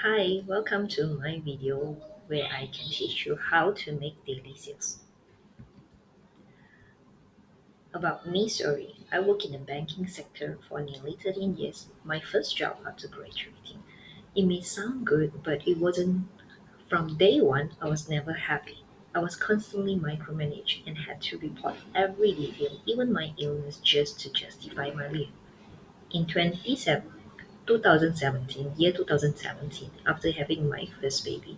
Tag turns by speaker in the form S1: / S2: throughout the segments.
S1: Hi, welcome to my video where I can teach you how to make daily sales. About me, sorry, I work in the banking sector for nearly 13 years, my first job after graduating. It may sound good, but it wasn't. From day one, I was never happy. I was constantly micromanaged and had to report every detail, even my illness, just to justify my leave. In 2017, after having my first baby,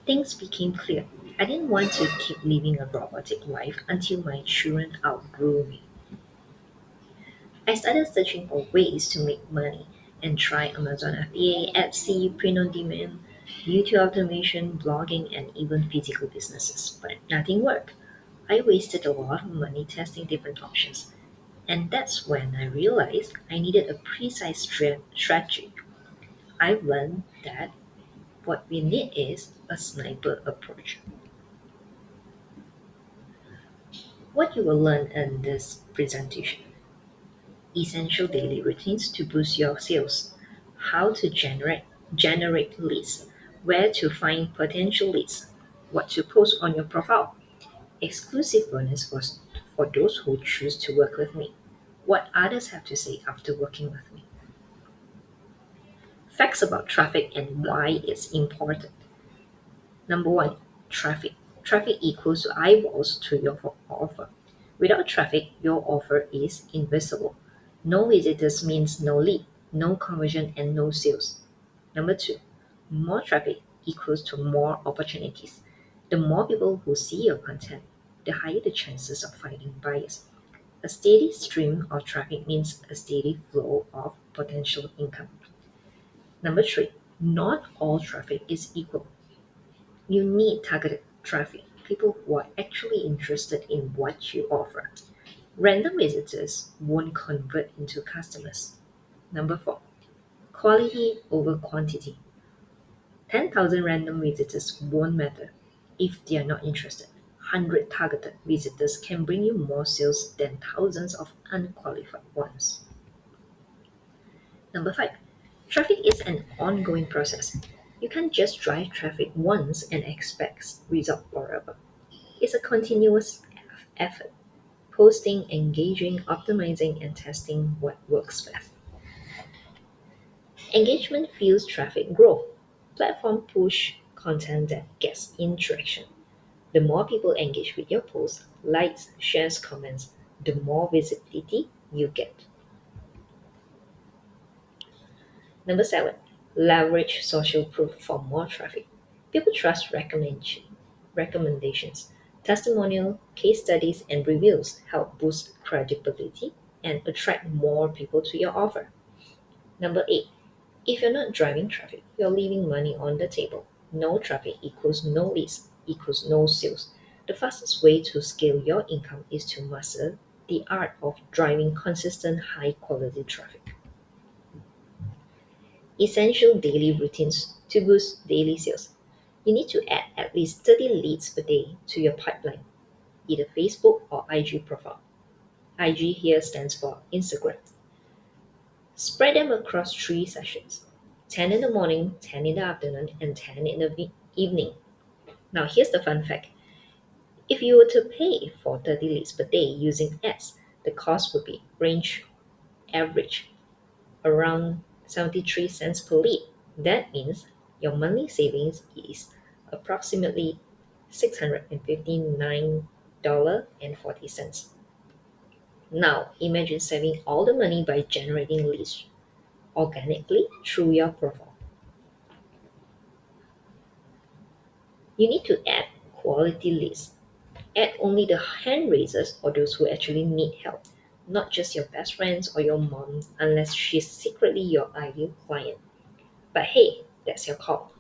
S1: things became clear. I didn't want to keep living a robotic life until my children outgrew me. I started searching for ways to make money and tried Amazon FBA, Etsy, print on demand, YouTube automation, blogging, and even physical businesses, but nothing worked. I wasted a lot of money testing different options, and that's when I realized I needed a precise strategy. I've learned that what we need is a sniper approach. What you will learn in this presentation: essential daily routines to boost your sales, how to generate leads, where to find potential leads, what to post on your profile, exclusive bonus for those who choose to work with me, what others have to say after working with me, facts about traffic and why it's important. Number one, traffic. Traffic equals to eyeballs to your offer. Without traffic, your offer is invisible. No visitors means no lead, no conversion, and no sales. Number two, more traffic equals to more opportunities. The more people who see your content, the higher the chances of finding buyers. A steady stream of traffic means a steady flow of potential income. Number three, not all traffic is equal. You need targeted traffic, people who are actually interested in what you offer. Random visitors won't convert into customers. Number four, quality over quantity. 10,000 random visitors won't matter if they are not interested. 100 targeted visitors can bring you more sales than thousands of unqualified ones. Number five, traffic is an ongoing process. You can't just drive traffic once and expect result forever. It's a continuous effort, posting, engaging, optimizing, and testing what works best. Engagement fuels traffic growth. Platform push content that gets interaction. The more people engage with your posts, likes, shares, comments, the more visibility you get. Number seven, leverage social proof for more traffic. People trust recommendations. Testimonial, case studies, and reviews help boost credibility and attract more people to your offer. Number eight, if you're not driving traffic, you're leaving money on the table. No traffic equals no leads equals no sales. The fastest way to scale your income is to master the art of driving consistent, high quality traffic. Essential daily routines to boost daily sales. You need to add at least 30 leads per day to your pipeline, either Facebook or IG profile. IG here stands for Instagram. Spread them across three sessions: 10 in the morning, 10 in the afternoon, and 10 in the evening. Now, here's the fun fact: if you were to pay for 30 leads per day using ads, the cost would be range average around 73 cents per lead. That means your monthly savings is approximately $659.40. Now, imagine saving all the money by generating leads organically through your profile. You need to add quality leads. Add only the hand raisers or those who actually need help, not just your best friends or your mom unless she's secretly your ideal client. But hey, that's your call.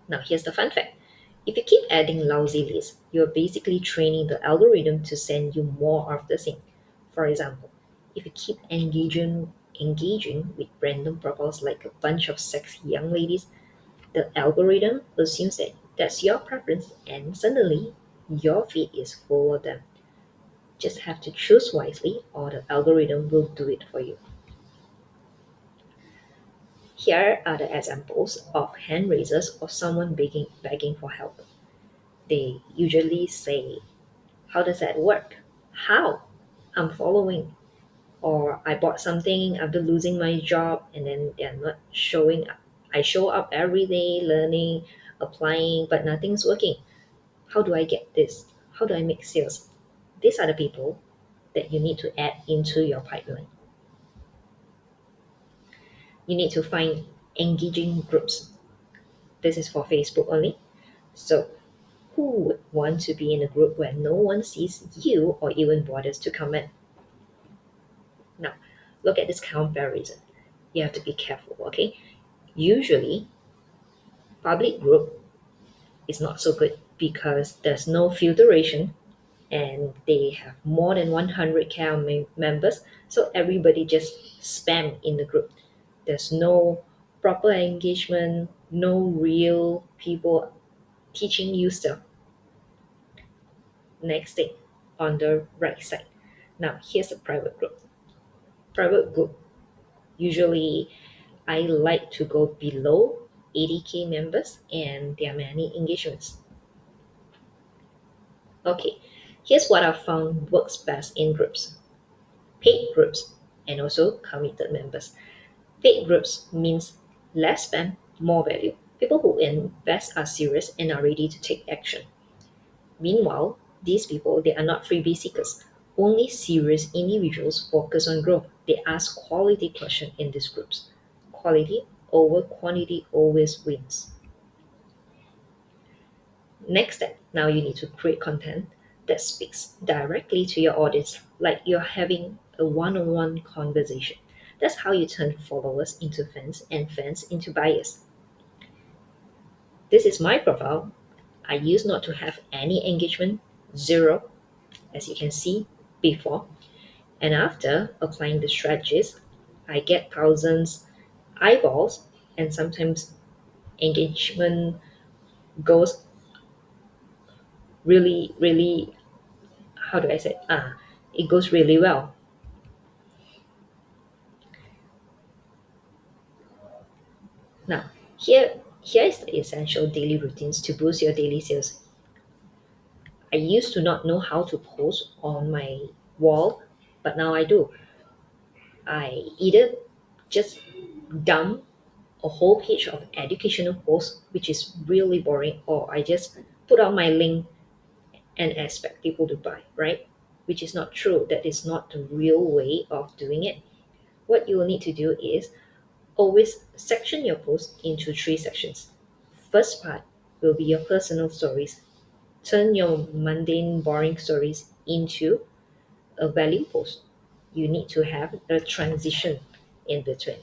S1: Now, here's the fun fact: if you keep adding lousy leads, you're basically training the algorithm to send you more of the same. For example, if you keep engaging with random profiles like a bunch of sexy young ladies, the algorithm assumes that that's your preference and suddenly your feed is full of them. Just have to choose wisely or the algorithm will do it for you. Here are the examples of hand raisers or someone begging for help. They usually say, "How does that work?" "How?" "I'm following." Or "I bought something after losing my job," and then they're not showing up. "I show up every day learning, applying, but nothing's working. How do I get this? How do I make sales?" These are the people that you need to add into your pipeline. You need to find engaging groups. This is for Facebook only. So, who would want to be in a group where no one sees you or even bothers to comment? Now, look at this comparison. You have to be careful, okay? Usually, public group is not so good because there's no filtration and they have more than 100K members, so everybody just spam in the group. There's no proper engagement, no real people teaching you stuff. Next thing, on the right side. Now, here's a private group. Private group, usually I like to go below 80K members and there are many engagements. Okay, here's what I found works best in groups: paid groups and also committed members. Paid groups means less spam, more value. People who invest are serious and are ready to take action. Meanwhile, these people, they are not freebie seekers. Only serious individuals focus on growth. They ask quality questions in these groups. Quality over quantity always wins. Next step, now you need to create content that speaks directly to your audience, like you're having a one-on-one conversation. That's how you turn followers into fans and fans into buyers. This is my profile. I used not to have any engagement, zero, as you can see before. And after applying the strategies, I get thousands eyeballs and sometimes engagement goes really, really, how do I say? It goes really well. Now, here is the essential daily routines to boost your daily sales. I used to not know how to post on my wall, but now I do. I either just dump a whole page of educational posts, which is really boring, or I just put out my link and expect people to buy, right? Which is not true. That is not the real way of doing it. What you will need to do is always section your post into three sections. First part will be your personal stories. Turn your mundane, boring stories into a value post. You need to have a transition in between.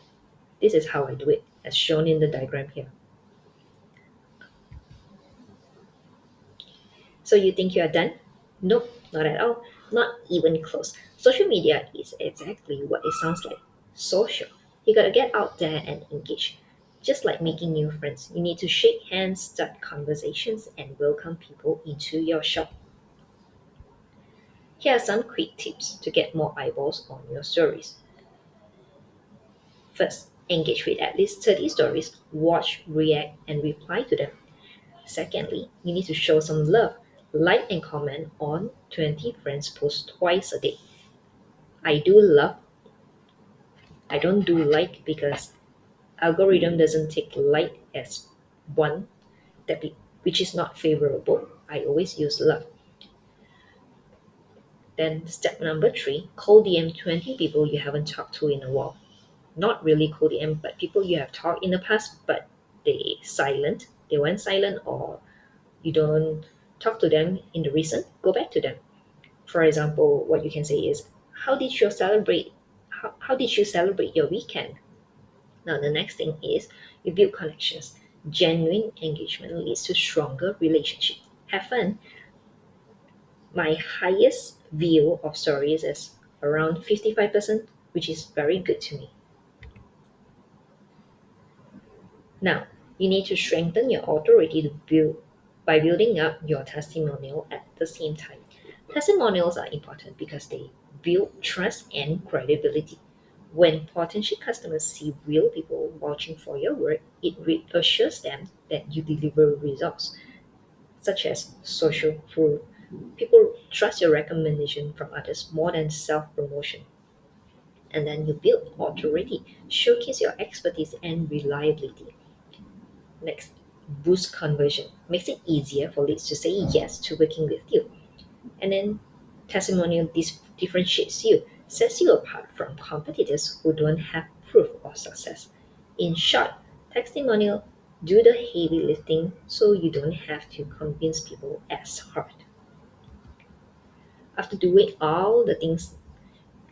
S1: This is how I do it, as shown in the diagram here. So you think you are done? Nope, not at all. Not even close. Social media is exactly what it sounds like: social. You gotta get out there and engage. Just like making new friends, you need to shake hands, start conversations, and welcome people into your shop. Here are some quick tips to get more eyeballs on your stories. First, engage with at least 30 stories, watch, react, and reply to them. Secondly, you need to show some love. Like and comment on 20 friends' posts twice a day. I do love, I don't do like because algorithm doesn't take like as one which is not favorable. I always use love. Then step number three, cold DM 20 people you haven't talked to in a while. Not really cold DM, but people you have talked in the past, but they went silent, or you don't talk to them in the recent, go back to them. For example, what you can say is, how did you celebrate your weekend? Now the next thing is you build connections. Genuine engagement leads to stronger relationship. Have fun. My highest view of stories is around 55%, which is very good to me. Now, you need to strengthen your authority to build by building up your testimonial at the same time. Testimonials are important because they build trust and credibility. When potential customers see real people watching for your work, it reassures them that you deliver results, such as social proof. People trust your recommendation from others more than self promotion. And then you build authority, showcase your expertise and reliability. Next, boost conversion. Makes it easier for leads to say yes to working with you. And then testimonial differentiates you, sets you apart from competitors who don't have proof of success. In short, testimonial do the heavy lifting so you don't have to convince people as hard. After doing all the things,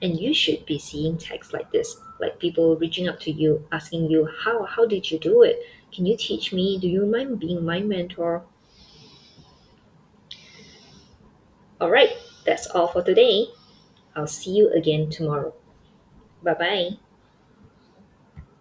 S1: and you should be seeing texts like this, like people reaching out to you, asking you, how did you do it? Can you teach me? Do you mind being my mentor? All right, that's all for today. I'll see you again tomorrow. Bye bye.